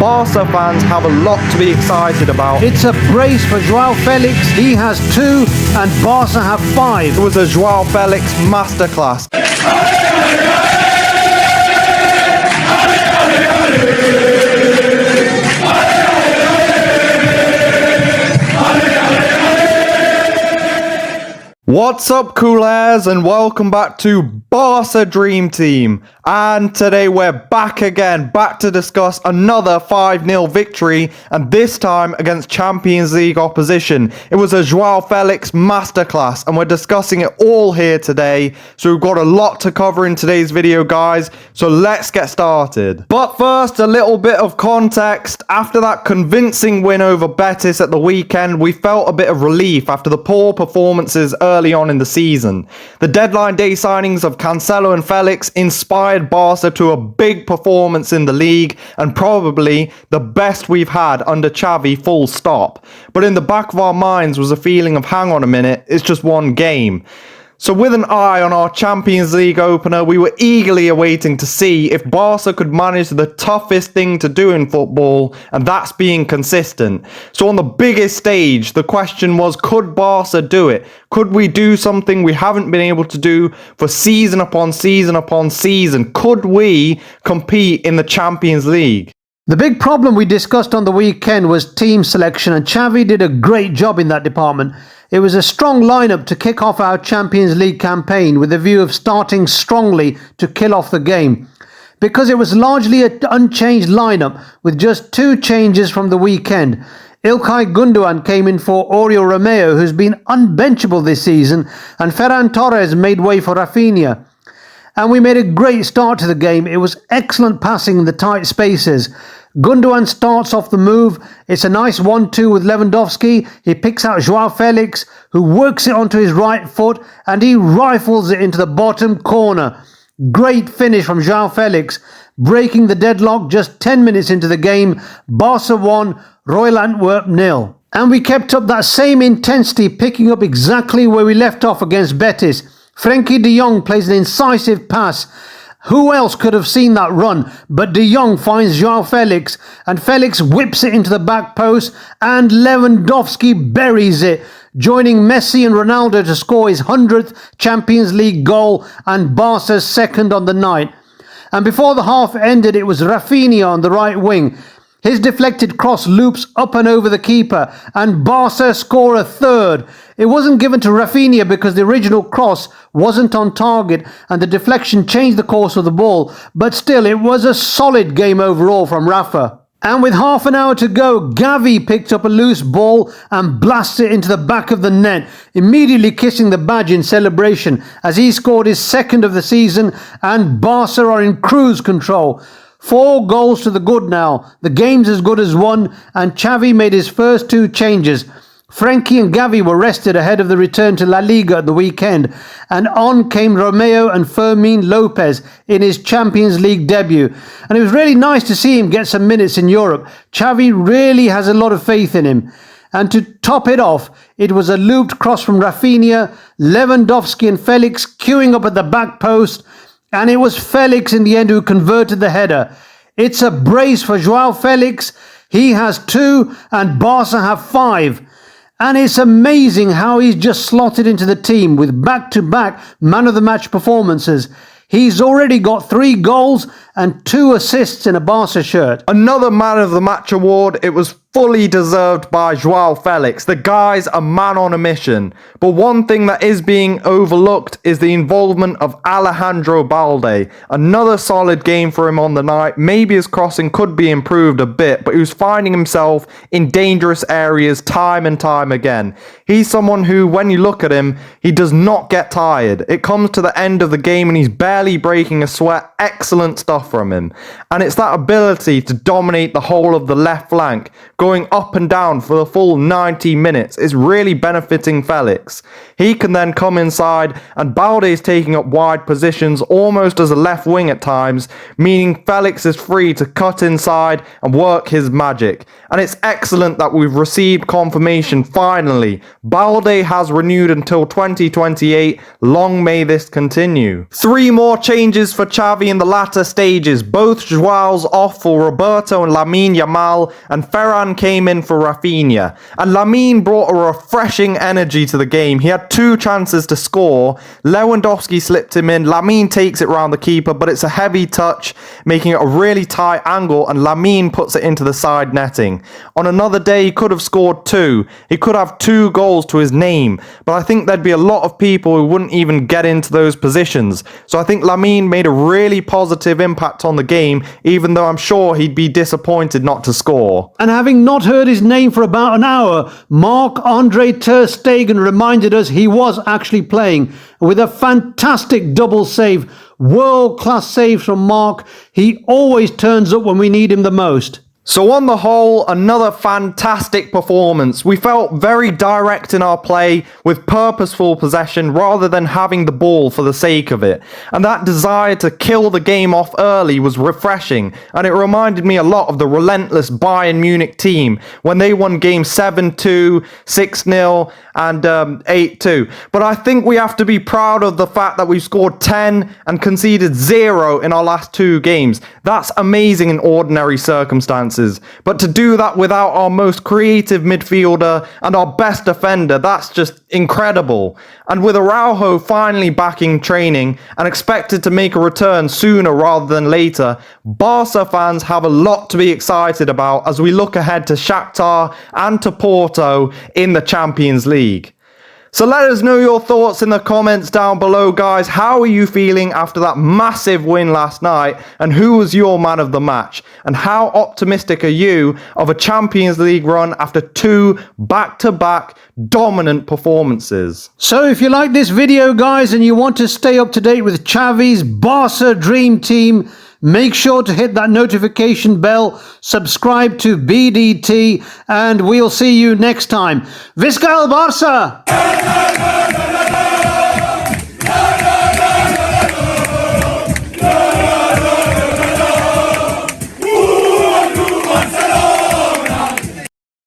Barca fans have a lot to be excited about. It's a brace for João Félix. He has 2 and Barca have 5. It was a João Félix masterclass. What's up, cool airs, and welcome back to Barca Dream Team. And today we're back again, back to discuss another 5-0 victory, and this time against Champions League opposition. It was a João Félix masterclass, and we're discussing it all here today. So we've got a lot to cover in today's video, guys, so let's get started. But first, a little bit of context. After that convincing win over Betis at the weekend, we felt a bit of relief after the poor performances early on in the season. The deadline day signings of Cancelo and Felix inspired Barca to a big performance in the league, and probably the best we've had under Xavi, full stop. But in the back of our minds was a feeling of, hang on a minute, it's just one game. So with an eye on our Champions League opener, we were eagerly awaiting to see if Barca could manage the toughest thing to do in football, and that's being consistent. So on the biggest stage, the question was, could Barca do it? Could we do something we haven't been able to do for season upon season upon season? Could we compete in the Champions League? The big problem we discussed on the weekend was team selection, and Xavi did a great job in that department. It was a strong lineup to kick off our Champions League campaign with a view of starting strongly to kill off the game. Because it was largely an unchanged lineup with just 2 changes from the weekend. İlkay Gündoğan came in for Oriol Romeo, who's been unbenchable this season, and Ferran Torres made way for Rafinha. And we made a great start to the game. It was excellent passing in the tight spaces. Gündoğan starts off the move. It's a nice 1-2 with Lewandowski. He picks out João Félix, who works it onto his right foot, and he rifles it into the bottom corner. Great finish from João Félix, breaking the deadlock just 10 minutes into the game. Barca 1, Royal Antwerp 0. And we kept up that same intensity, picking up exactly where we left off against Betis. Frenkie de Jong plays an incisive pass. Who else could have seen that run? But de Jong finds João Félix, and Félix whips it into the back post, and Lewandowski buries it, joining Messi and Ronaldo to score his 100th Champions League goal and Barca's second on the night. And before the half ended, it was Rafinha on the right wing. His deflected cross loops up and over the keeper, and Barca score a third. It wasn't given to Rafinha because the original cross wasn't on target and the deflection changed the course of the ball, but still it was a solid game overall from Rafa. And with half an hour to go, Gavi picked up a loose ball and blasts it into the back of the net, immediately kissing the badge in celebration as he scored his second of the season, and Barca are in cruise control. 4 goals to the good now. The game's as good as one, and Xavi made his first 2 changes. Frenkie and Gavi were rested ahead of the return to La Liga at the weekend, and on came Romeo and Fermin Lopez in his Champions League debut. And it was really nice to see him get some minutes in Europe. Xavi really has a lot of faith in him. And to top it off, it was a looped cross from Rafinha, Lewandowski and Felix queuing up at the back post, and it was Felix in the end who converted the header. It's a brace for João Félix. He has 2 and Barca have 5. And it's amazing how he's just slotted into the team with back-to-back man-of-the-match performances. He's already got 3 goals and 2 assists in a Barca shirt. Another man of the match award. It was fully deserved by João Félix. The guy's a man on a mission. But one thing that is being overlooked is the involvement of Alejandro Balde. Another solid game for him on the night. Maybe his crossing could be improved a bit, but he was finding himself in dangerous areas time and time again. He's someone who, when you look at him, he does not get tired. It comes to the end of the game and he's barely breaking a sweat. Excellent stuff from him. And it's that ability to dominate the whole of the left flank, going up and down for the full 90 minutes, is really benefiting Felix. He can then come inside, and Balde is taking up wide positions almost as a left wing at times, meaning Felix is free to cut inside and work his magic. And it's excellent that we've received confirmation finally. Balde has renewed until 2028. Long may this continue. 3 more changes for Xavi in the latter stage ages. Both Joao's off for Roberto and Lamine Yamal, and Ferran came in for Rafinha. And Lamine brought a refreshing energy to the game. He had 2 chances to score. Lewandowski slipped him in. Lamine takes it round the keeper, but it's a heavy touch, making it a really tight angle, and Lamine puts it into the side netting. On another day, he could have scored 2. He could have 2 goals to his name, but I think there'd be a lot of people who wouldn't even get into those positions. So I think Lamine made a really positive impact on the game, even though I'm sure he'd be disappointed not to score. And having not heard his name for about an hour, Marc-Andre ter Stegen reminded us he was actually playing with a fantastic double save. World-class saves from Marc. He always turns up when we need him the most. So on the whole, another fantastic performance. We felt very direct in our play with purposeful possession rather than having the ball for the sake of it. And that desire to kill the game off early was refreshing, and it reminded me a lot of the relentless Bayern Munich team when they won games 7-2, 6-0 and 8-2. But I think we have to be proud of the fact that we've scored 10 and conceded 0 in our last 2 games. That's amazing in ordinary circumstances. But to do that without our most creative midfielder and our best defender, that's just incredible. And with Araujo finally back in training and expected to make a return sooner rather than later, Barca fans have a lot to be excited about as we look ahead to Shakhtar and to Porto in the Champions League. So let us know your thoughts in the comments down below, guys. How are you feeling after that massive win last night? And who was your man of the match? And how optimistic are you of a Champions League run after 2 back-to-back dominant performances? So if you like this video, guys, and you want to stay up to date with Xavi's Barca Dream Team, make sure to hit that notification bell, subscribe to BDT, and we'll see you next time. Visca el Barça!